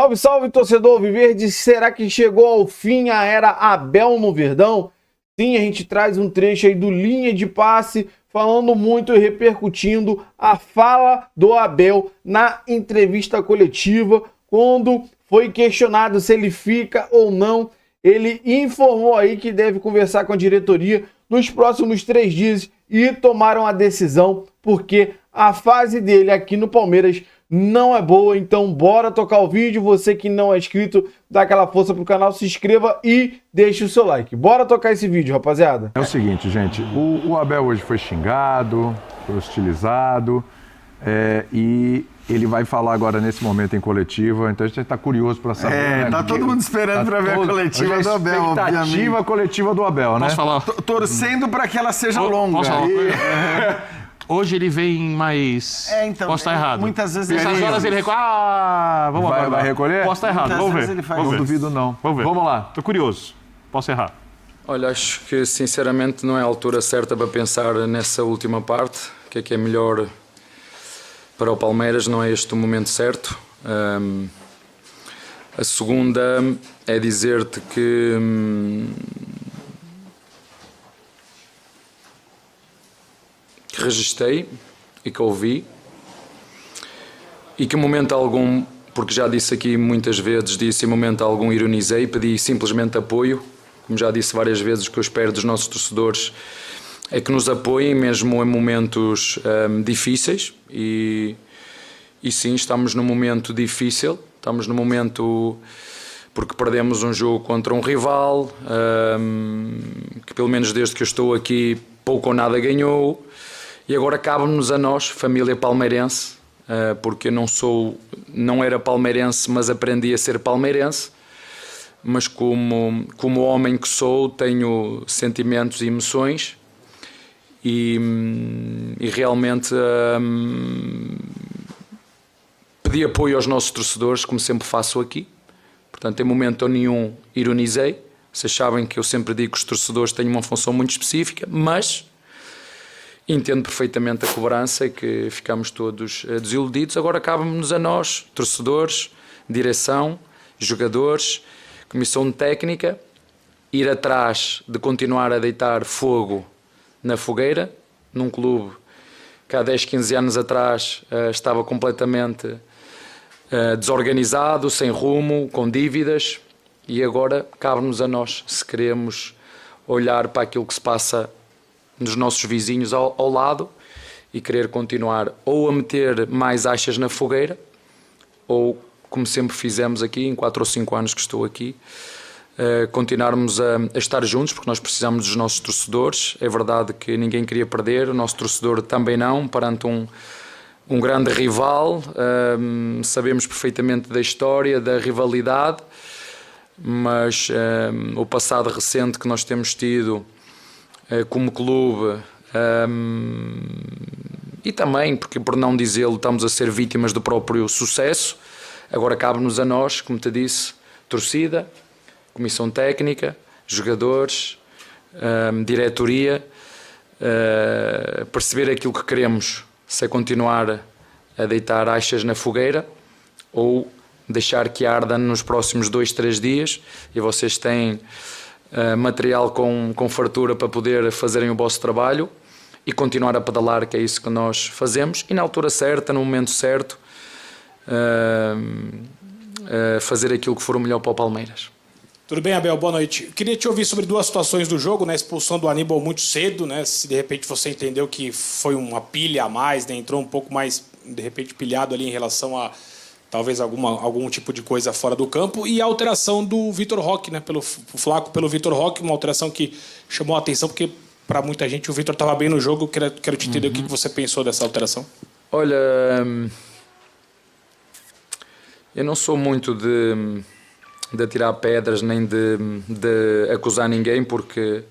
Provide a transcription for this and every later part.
Salve, salve, torcedor alviverde! Será que chegou ao fim a era Abel no Verdão? Sim, a gente traz um trecho aí do Linha de Passe, falando muito e repercutindo a fala do Abel na entrevista coletiva, quando foi questionado se ele fica ou não. Ele informou aí que deve conversar com a diretoria nos próximos 3 dias e tomaram a decisão, porque a fase dele aqui no Palmeiras não é boa. Então bora tocar o vídeo. Você que não é inscrito, dá aquela força pro canal, se inscreva e deixe o seu like. Bora tocar esse vídeo, rapaziada. É o seguinte, gente, o Abel hoje foi xingado, foi hostilizado, e ele vai falar agora nesse momento em coletiva, então a gente está curioso para saber. Né? Tá todo mundo esperando para ver a coletiva do Abel, obviamente. Expectativa coletiva do Abel, né? Posso falar? Torcendo para que ela seja longa. Posso falar uma coisa? Hoje ele vem mais... Então, posso estar errado. Muitas vezes Nessas horas ele recua. Vamos lá. Vai recolher? Posso estar errado, vamos ver. Não duvido não. Vamos ver. Vamos lá. Tô curioso. Posso errar. Olha, acho que sinceramente não é a altura certa para pensar nessa última parte. O que é melhor para o Palmeiras, não é este o momento certo. A segunda é dizer-te que registrei e que ouvi e que em momento algum, porque já disse aqui muitas vezes, disse em momento algum ironizei, pedi simplesmente apoio, como já disse várias vezes. O que eu espero dos nossos torcedores é que nos apoiem mesmo em momentos difíceis e sim, estamos num momento difícil, estamos num momento porque perdemos um jogo contra um rival que pelo menos desde que eu estou aqui pouco ou nada ganhou. E agora cabe-nos a nós, família palmeirense, porque eu não era palmeirense, mas aprendi a ser palmeirense. Mas como homem que sou, tenho sentimentos e emoções e realmente pedi apoio aos nossos torcedores, como sempre faço aqui. Portanto, em momento nenhum ironizei. Vocês sabem que eu sempre digo que os torcedores têm uma função muito específica, mas entendo perfeitamente a cobrança e que ficamos todos desiludidos. Agora cabe-nos a nós, torcedores, direção, jogadores, comissão técnica, ir atrás de continuar a deitar fogo na fogueira, num clube que há 10, 15 anos atrás estava completamente desorganizado, sem rumo, com dívidas, e agora cabe-nos a nós, se queremos olhar para aquilo que se passa nos nossos vizinhos ao lado e querer continuar ou a meter mais achas na fogueira, ou, como sempre fizemos aqui, em 4 ou 5 anos que estou aqui, continuarmos a estar juntos, porque nós precisamos dos nossos torcedores. É verdade que ninguém queria perder, o nosso torcedor também não, perante um grande rival. Sabemos perfeitamente da história, da rivalidade, mas o passado recente que nós temos tido como clube, e também, porque por não dizê-lo, estamos a ser vítimas do próprio sucesso. Agora cabe-nos a nós, como te disse, torcida, comissão técnica, jogadores, diretoria, perceber aquilo que queremos, se é continuar a deitar achas na fogueira ou deixar que arda nos próximos 2, 3 dias, e vocês têm material com fartura para poder fazerem o vosso trabalho e continuar a pedalar, que é isso que nós fazemos, e na altura certa, no momento certo, fazer aquilo que for o melhor para o Palmeiras. Tudo bem, Abel? Boa noite. Eu queria te ouvir sobre 2 situações do jogo, né? A expulsão do Aníbal muito cedo, né? Se de repente você entendeu que foi uma pilha a mais, né? Entrou um pouco mais, de repente, pilhado ali em relação a talvez algum tipo de coisa fora do campo, e a alteração do Vitor Roque, né, pelo Flaco, pelo Vitor Roque, uma alteração que chamou a atenção, porque para muita gente o Vitor estava bem no jogo. Quero te entender o que você pensou dessa alteração. Olha, eu não sou muito de atirar pedras nem de acusar ninguém, porque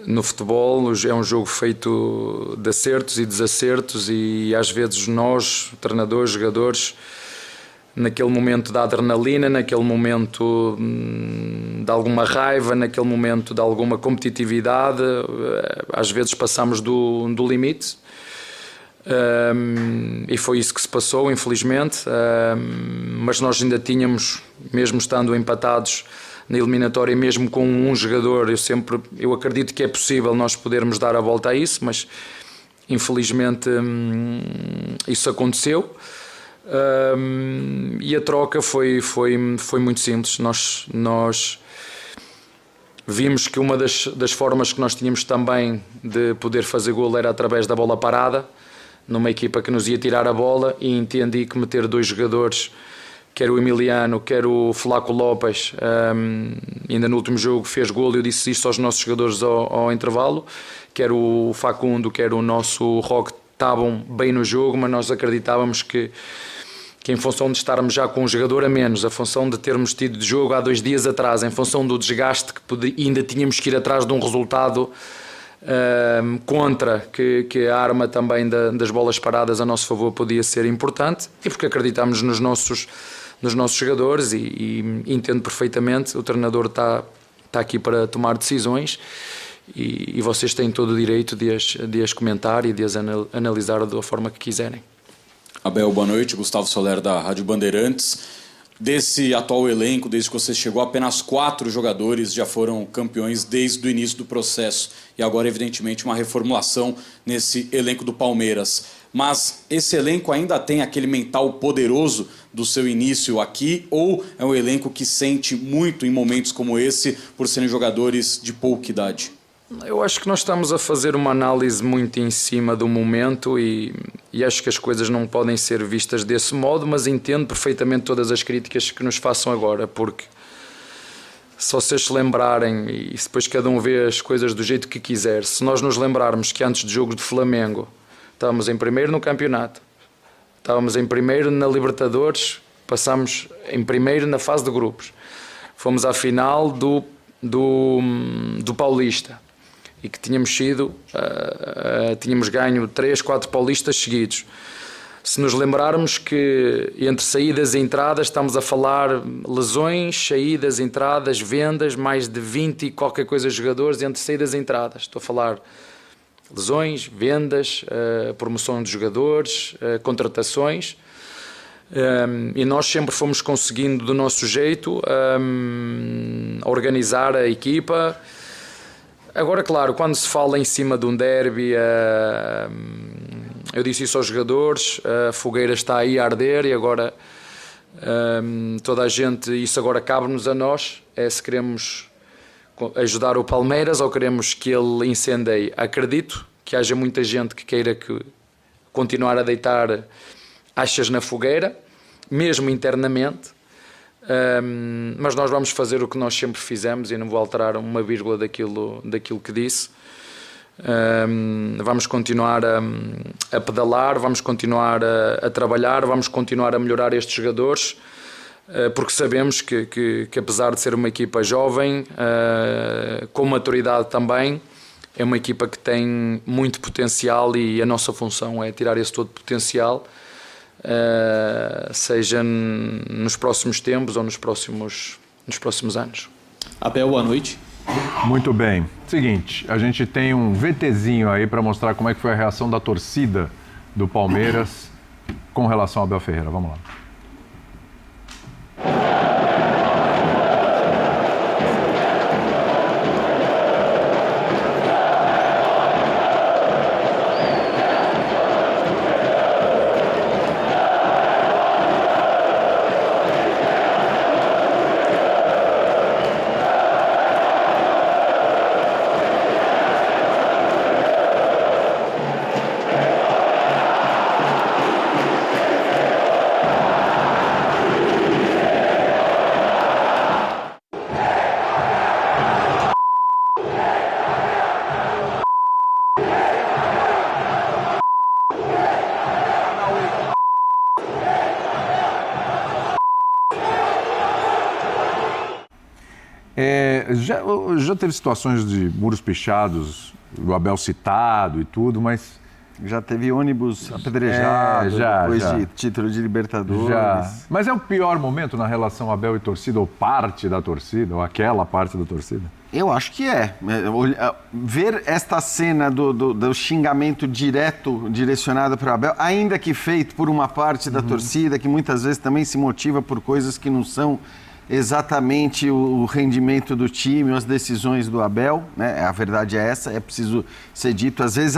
no futebol é um jogo feito de acertos e desacertos, e às vezes nós, treinadores, jogadores, naquele momento da adrenalina, naquele momento de alguma raiva, naquele momento de alguma competitividade, às vezes passamos do limite. E foi isso que se passou, infelizmente. Mas nós ainda tínhamos, mesmo estando empatados na eliminatória, mesmo com um jogador, eu acredito que é possível nós podermos dar a volta a isso, mas infelizmente isso aconteceu. E a troca foi muito simples. Nós vimos que uma das formas que nós tínhamos também de poder fazer golo era através da bola parada, numa equipa que nos ia tirar a bola, e entendi que meter 2 jogadores, quer o Emiliano, quer o Flaco Lopes, ainda no último jogo fez golo, eu disse isso aos nossos jogadores ao intervalo, quer o Facundo, quer o nosso Roque, estavam bem no jogo, mas nós acreditávamos que em função de estarmos já com um jogador a menos, a função de termos tido de jogo há 2 dias atrás, em função do desgaste que ainda tínhamos que ir atrás de um resultado contra, que a arma também das bolas paradas a nosso favor podia ser importante, e porque acreditamos nos nossos jogadores e entendo perfeitamente, o treinador está aqui para tomar decisões e vocês têm todo o direito de as comentar e de as analisar da forma que quiserem. Abel, boa noite. Gustavo Soler, da Rádio Bandeirantes. Desse atual elenco, desde que você chegou, apenas 4 jogadores já foram campeões desde o início do processo. E agora, evidentemente, uma reformulação nesse elenco do Palmeiras. Mas esse elenco ainda tem aquele mental poderoso do seu início aqui? Ou é um elenco que sente muito em momentos como esse por serem jogadores de pouca idade? Eu acho que nós estamos a fazer uma análise muito em cima do momento e acho que as coisas não podem ser vistas desse modo, mas entendo perfeitamente todas as críticas que nos façam agora, porque se vocês se lembrarem, e depois cada um vê as coisas do jeito que quiser, se nós nos lembrarmos que antes do jogo de Flamengo estávamos em primeiro no campeonato, estávamos em primeiro na Libertadores, passámos em primeiro na fase de grupos, fomos à final do Paulista, e que tínhamos ganho 3, 4 paulistas seguidos. Se nos lembrarmos que entre saídas e entradas estamos a falar lesões, saídas, entradas, vendas, mais de 20 e qualquer coisa jogadores entre saídas e entradas. Estou a falar lesões, vendas, promoção de jogadores, contratações. E nós sempre fomos conseguindo do nosso jeito organizar a equipa. Agora, claro, quando se fala em cima de um derby, eu disse isso aos jogadores, a fogueira está aí a arder e agora toda a gente, isso agora cabe-nos a nós, é se queremos ajudar o Palmeiras ou queremos que ele incendeie. Acredito que haja muita gente que queira continuar a deitar achas na fogueira, mesmo internamente. Mas nós vamos fazer o que nós sempre fizemos e não vou alterar uma vírgula daquilo que disse. Vamos continuar a pedalar, vamos continuar a trabalhar, vamos continuar a melhorar estes jogadores, porque sabemos que apesar de ser uma equipa jovem, com maturidade também, é uma equipa que tem muito potencial e a nossa função é tirar esse todo potencial, seja nos próximos tempos ou nos próximos anos. Abel, boa noite. Muito bem. Seguinte, a gente tem um VTzinho aí para mostrar como é que foi a reação da torcida do Palmeiras com relação ao Abel Ferreira. Vamos lá. Já teve situações de muros pichados, o Abel citado e tudo, mas... Já teve ônibus apedrejado, depois de título de Libertadores. Já. Mas é o pior momento na relação Abel e torcida, ou parte da torcida, ou aquela parte da torcida? Eu acho que é. Ver esta cena do xingamento direto direcionado para o Abel, ainda que feito por uma parte da torcida, que muitas vezes também se motiva por coisas que não são exatamente o rendimento do time, as decisões do Abel, né? A verdade é essa, é preciso ser dito. Às vezes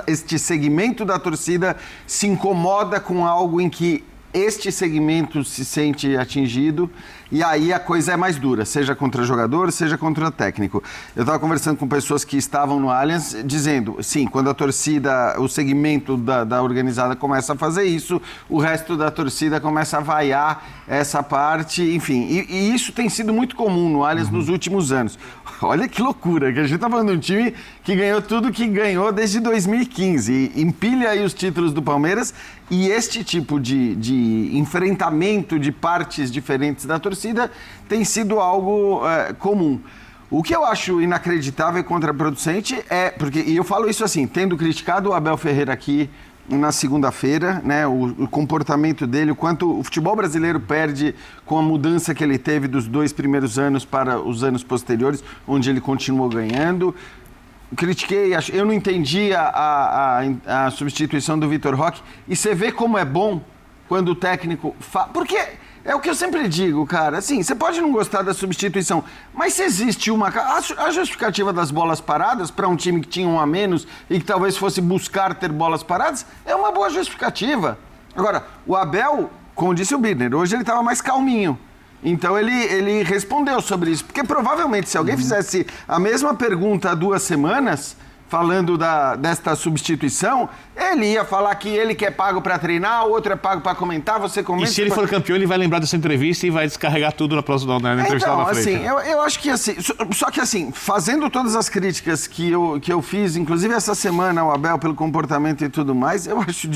este segmento da torcida se incomoda com algo em que este segmento se sente atingido e aí a coisa é mais dura, seja contra jogador, seja contra técnico. Eu estava conversando com pessoas que estavam no Allianz dizendo, sim, quando a torcida, o segmento da organizada começa a fazer isso, o resto da torcida começa a vaiar essa parte, enfim. E isso tem sido muito comum no Allianz nos últimos anos. Olha que loucura, que a gente está falando de um time que ganhou tudo que ganhou desde 2015. E empilha aí os títulos do Palmeiras e este tipo de enfrentamento de partes diferentes da torcida tem sido algo comum. O que eu acho inacreditável e contraproducente e eu falo isso assim, tendo criticado o Abel Ferreira aqui na segunda-feira, né, o comportamento dele, o quanto o futebol brasileiro perde com a mudança que ele teve dos 2 primeiros anos para os anos posteriores, onde ele continuou ganhando. Critiquei, eu não entendi a substituição do Vitor Roque, e você vê como é bom quando o técnico porque é o que eu sempre digo, cara, assim, você pode não gostar da substituição, mas se existe a justificativa das bolas paradas para um time que tinha um a menos e que talvez fosse buscar ter bolas paradas, é uma boa justificativa. Agora, o Abel, como disse o Birner, hoje ele estava mais calminho. Então ele respondeu sobre isso, porque provavelmente se alguém fizesse a mesma pergunta há 2 semanas, falando desta substituição, ele ia falar que ele que é pago para treinar, o outro é pago para comentar, você comenta... E se ele for campeão, ele vai lembrar dessa entrevista e vai descarregar tudo na próxima entrevista lá na frente. Assim, eu acho que assim, só que assim, fazendo todas as críticas que eu fiz, inclusive essa semana ao Abel pelo comportamento e tudo mais, eu acho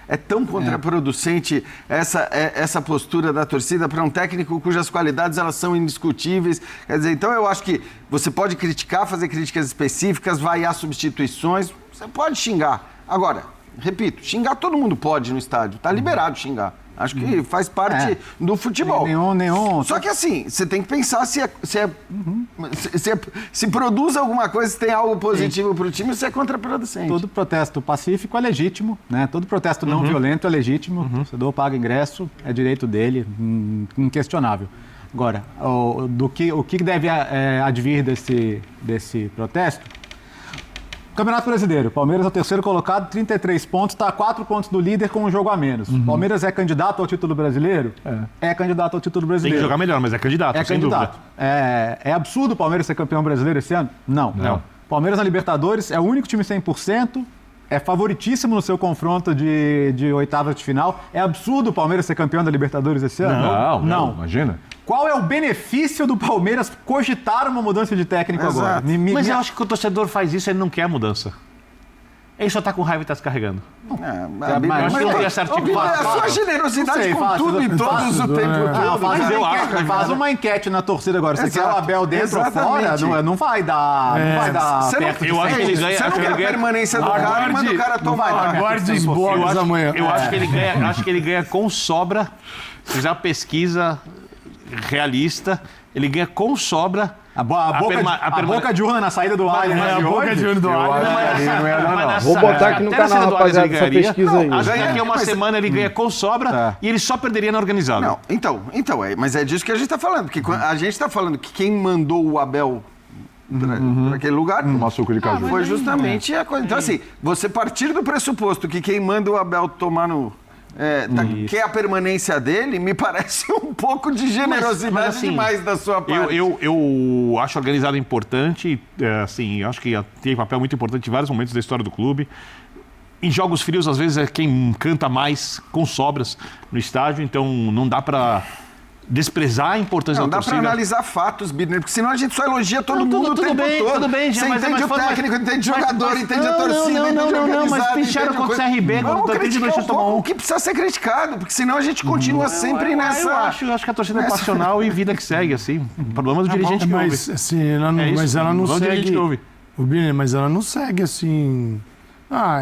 é tão contraproducente essa postura da torcida para um técnico cujas qualidades elas são indiscutíveis. Quer dizer, então eu acho que você pode criticar, fazer críticas específicas, vaiar substituições, você pode xingar. Agora, repito, xingar todo mundo pode no estádio, tá liberado xingar. Acho que faz parte do futebol. Nenhum. Só que assim, você tem que pensar se produz alguma coisa, se tem algo positivo para o time, se é contraproducente. Todo protesto pacífico é legítimo, né? Todo protesto não violento é legítimo. O torcedor paga ingresso, é direito dele, inquestionável. Agora, o que deve advir desse protesto? Campeonato Brasileiro. Palmeiras é o 3º colocado, 33 pontos, está a 4 pontos do líder com um jogo a menos. Palmeiras é candidato ao título brasileiro? É candidato ao título brasileiro. Tem que jogar melhor, mas é candidato, sem dúvida. É absurdo o Palmeiras ser campeão brasileiro esse ano? Não. Palmeiras na Libertadores é o único time 100%, é favoritíssimo no seu confronto de oitavas de final. É absurdo o Palmeiras ser campeão da Libertadores esse ano? Não. Imagina. Qual é o benefício do Palmeiras cogitar uma mudança de técnico agora? Mas eu acho que o torcedor faz isso, ele não quer a mudança. Ele só tá com raiva e tá se carregando. Mas não tem essa articulação. A sua generosidade com tudo e todos o tempo. Faz uma enquete na torcida agora. Você quer o Abel dentro ou fora? Não vai dar perto. Eu acho que ele ganha. Você não quer a permanência do cara e manda o cara tomar. Aguarde os blogs amanhã. Eu acho que ele ganha com sobra. Se fizer uma pesquisa realista, ele ganha com sobra. A boca de urna na saída do Allianz. A boca de urna do Allianz. Vou botar aqui no canal, rapaziada, essa pesquisa aí. Daqui a uma semana ele ganha com sobra e ele só perderia na organizada. Não, então, mas é disso que a gente está falando. Porque a gente está falando que quem mandou o Abel para aquele lugar açúcar de caju. Foi justamente a coisa. Então, assim, você partir do pressuposto que quem manda o Abel tomar quer a permanência dele, me parece um pouco de generosidade assim, demais da sua parte. Eu acho a organizada importante, assim, acho que tem papel muito importante em vários momentos da história do clube. Em jogos frios, às vezes, é quem canta mais com sobras no estádio, então não dá para desprezar a importância da torcida. Não dá para analisar fatos, Birner, porque senão a gente só elogia todo mundo o tempo todo. Tudo bem, você entende o técnico, entende o jogador, entende a torcida, entende o organizado. Mas pincharam contra o CRB, o que precisa ser criticado, porque senão a gente continua sempre nessa... Eu acho que a torcida é passional e vida que segue, assim. O problema do dirigente que ouve. Mas ela não segue... O Birner, mas ela não segue, assim...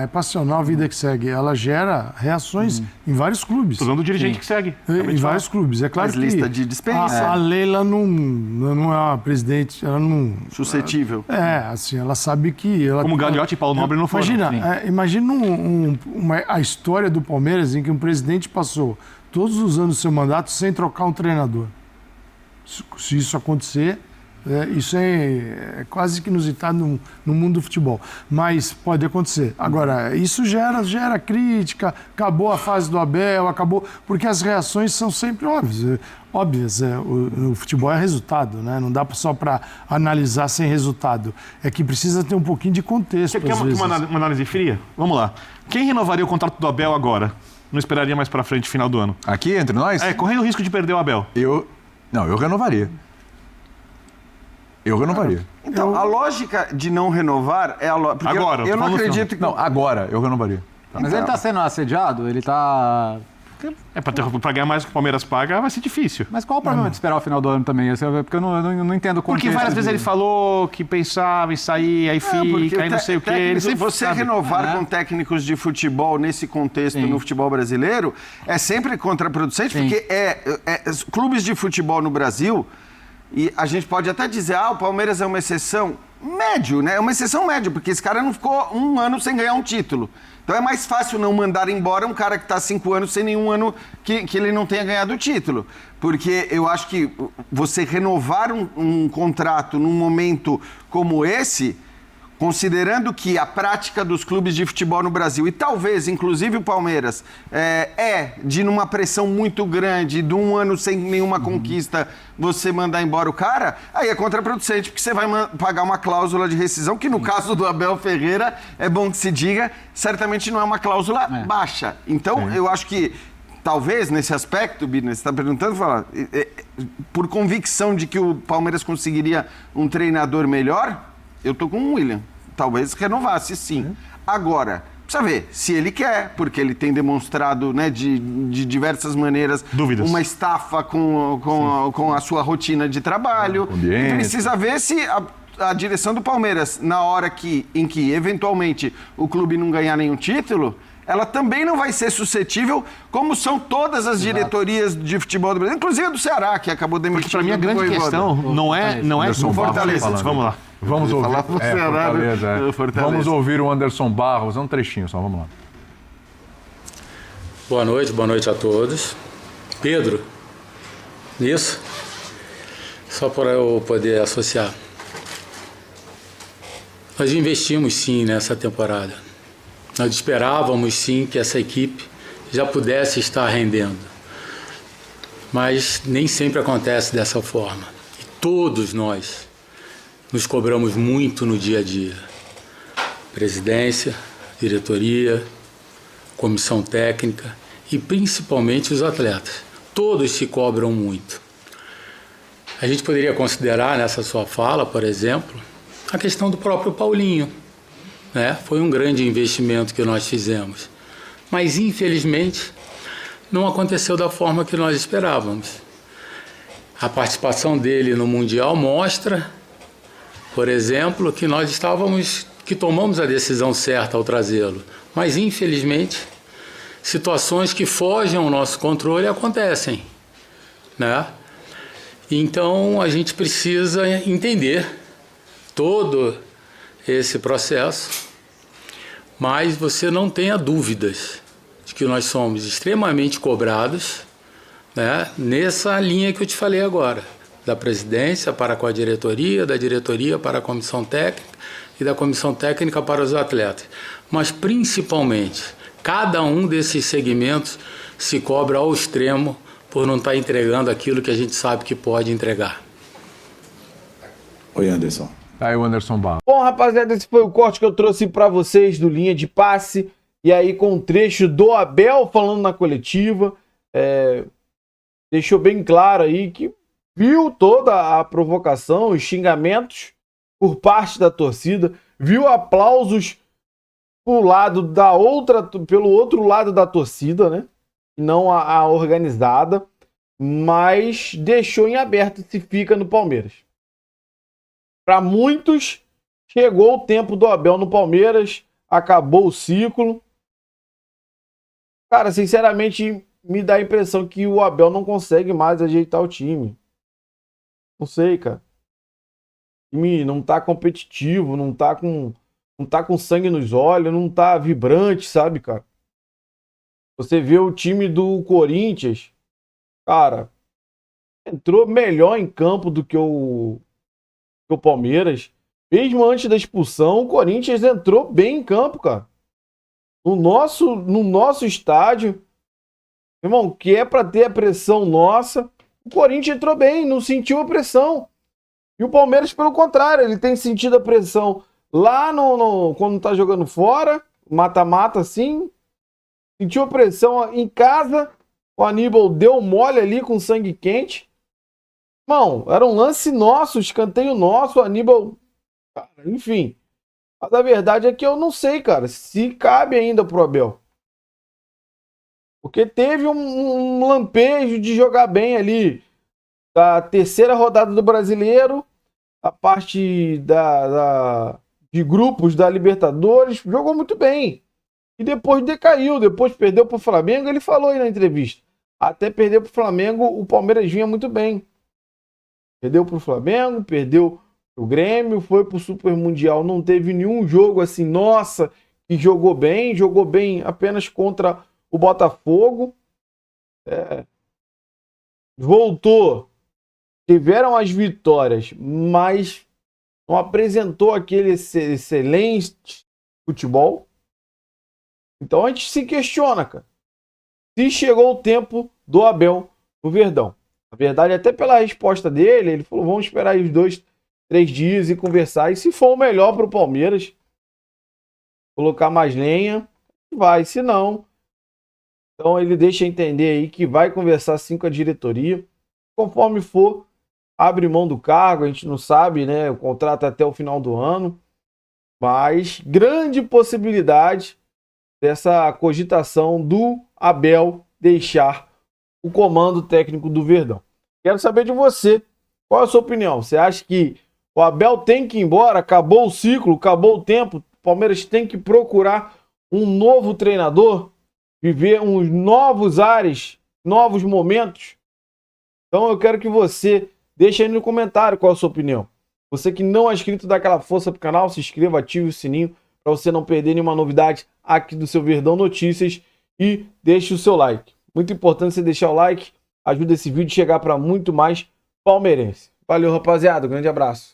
É passional, vida que segue. Ela gera reações em vários clubes. Tô dando o dirigente que segue. Em vários clubes. É claro Mas que lista de dispensa. a Leila não é uma presidente, ela não... Suscetível. Assim, ela sabe que... Como Gagliotti e Paulo Nobre não foram. Imagina a história do Palmeiras em que um presidente passou todos os anos do seu mandato sem trocar um treinador. Se isso acontecer... isso é quase que inusitado no mundo do futebol, mas pode acontecer. Agora, isso gera crítica, acabou a fase do Abel, porque as reações são sempre óbvias. O futebol é resultado, né? Não dá só para analisar sem resultado. É que precisa ter um pouquinho de contexto. Você quer uma análise fria? Vamos lá. Quem renovaria o contrato do Abel agora? Não esperaria mais para frente, final do ano? Aqui, entre nós? Correndo o risco de perder o Abel. Eu renovaria. Eu renovaria. Então, a lógica de não renovar é a lógica... Agora, eu não acredito que... Não, agora eu renovaria. Mas ele tá sendo assediado? Ele tá... Pra ganhar mais do que o Palmeiras paga, vai ser difícil. Mas qual o problema de esperar o final do ano também? Porque eu não entendo o contexto. Porque várias vezes ele falou que pensava em sair, aí fica, aí não sei o quê. Você renovar com técnicos de futebol nesse contexto no futebol brasileiro é sempre contraproducente, porque clubes de futebol no Brasil... E a gente pode até dizer, o Palmeiras é uma exceção médio, né? É uma exceção média, porque esse cara não ficou um ano sem ganhar um título. Então é mais fácil não mandar embora um cara que está 5 anos sem nenhum ano que ele não tenha ganhado o título. Porque eu acho que você renovar um contrato num momento como esse... Considerando que a prática dos clubes de futebol no Brasil, e talvez, inclusive o Palmeiras, de numa pressão muito grande, de um ano sem nenhuma conquista, você mandar embora o cara, aí é contraproducente, porque você vai pagar uma cláusula de rescisão, que no caso do Abel Ferreira, é bom que se diga, certamente não é uma cláusula baixa. Então, eu acho que, talvez, nesse aspecto, Bidner, você está perguntando, por convicção de que o Palmeiras conseguiria um treinador melhor, eu tô com o William. Talvez renovasse, sim. Agora, precisa ver se ele quer, porque ele tem demonstrado, né, de diversas maneiras dúvidas, uma estafa com a sua rotina de trabalho. E precisa ver se a direção do Palmeiras, na hora em que eventualmente o clube não ganhar nenhum título, ela também não vai ser suscetível, como são todas as diretorias de futebol do Brasil, inclusive a do Ceará, que acabou demitindo. Porque para mim a grande questão não é Fortaleza. Vamos lá. Vamos ouvir. Fortaleza. Vamos ouvir o Anderson Barros, um trechinho só, vamos lá. Boa noite a todos. Pedro, isso? Só para eu poder associar. Nós investimos sim nessa temporada. Nós esperávamos sim que essa equipe já pudesse estar rendendo. Mas nem sempre acontece dessa forma. E todos nós nos cobramos muito no dia a dia. Presidência, diretoria, comissão técnica e principalmente os atletas. Todos se cobram muito. A gente poderia considerar nessa sua fala, por exemplo, a questão do próprio Paulinho, né? Foi um grande investimento que nós fizemos. Mas, infelizmente, não aconteceu da forma que nós esperávamos. A participação dele no Mundial mostra, por exemplo, que tomamos a decisão certa ao trazê-lo. Mas, infelizmente, situações que fogem ao nosso controle acontecem, né? Então, a gente precisa entender todo esse processo, mas você não tenha dúvidas de que nós somos extremamente cobrados, né, nessa linha que eu te falei agora, da presidência para com a diretoria, da diretoria para a comissão técnica e da comissão técnica para os atletas. Mas, principalmente, cada um desses segmentos se cobra ao extremo por não estar entregando aquilo que a gente sabe que pode entregar. Oi, Anderson. Aí o Anderson Barros. Bom, rapaziada, esse foi o corte que eu trouxe para vocês do Linha de Passe. E aí com um trecho do Abel falando na coletiva. Deixou bem claro aí que viu toda a provocação, os xingamentos por parte da torcida. Viu aplausos pelo outro lado da torcida, né? Não a organizada. Mas deixou em aberto se fica no Palmeiras. Para muitos, chegou o tempo do Abel no Palmeiras. acabou o ciclo. Cara, sinceramente, me dá a impressão que o Abel não consegue mais ajeitar o time. Não sei, cara. O time não tá competitivo, não tá com sangue nos olhos, não tá vibrante, sabe, cara? Você vê o time do Corinthians, cara, entrou melhor em campo do que o Palmeiras. Mesmo antes da expulsão, o Corinthians entrou bem em campo, cara. No nosso estádio, irmão, que é pra ter a pressão nossa, o Corinthians entrou bem, não sentiu a pressão. E o Palmeiras, pelo contrário, ele tem sentido a pressão lá quando tá jogando fora, mata-mata assim. Sentiu a pressão em casa, o Aníbal deu mole ali com sangue quente. Irmão, era um lance nosso, escanteio nosso, o Aníbal... Enfim. Mas a verdade é que eu não sei, cara, se cabe ainda pro Abel. Porque teve um lampejo de jogar bem ali da terceira rodada do Brasileiro, a parte de grupos da Libertadores, jogou muito bem. E depois decaiu, depois perdeu pro Flamengo, ele falou aí na entrevista. Até perder pro Flamengo, o Palmeiras vinha muito bem. Perdeu pro Flamengo, perdeu pro Grêmio, foi pro Super Mundial, não teve nenhum jogo assim, nossa, que jogou bem apenas contra o Botafogo. Voltou, tiveram as vitórias, mas não apresentou aquele excelente futebol. Então a gente se questiona, cara, se chegou o tempo do Abel no Verdão. Na verdade, até pela resposta dele, ele falou, vamos esperar aí os 2-3 dias e conversar. E se for o melhor para o Palmeiras, colocar mais lenha, vai. Se não, então ele deixa entender aí que vai conversar sim com a diretoria. Conforme for, abre mão do cargo, a gente não sabe, né? O contrato é até o final do ano. Mas grande possibilidade dessa cogitação do Abel deixar o comando técnico do Verdão. Quero saber de você. Qual é a sua opinião? Você acha que o Abel tem que ir embora? Acabou o ciclo? Acabou o tempo? O Palmeiras tem que procurar um novo treinador? Viver uns novos ares, novos momentos? Então eu quero que você deixe aí no comentário qual é a sua opinião. Você que não é inscrito, dá aquela força pro canal, se inscreva, ative o sininho para você não perder nenhuma novidade aqui do seu Verdão Notícias e deixe o seu like. Muito importante você deixar o like, ajuda esse vídeo a chegar para muito mais palmeirense. Valeu, rapaziada, grande abraço.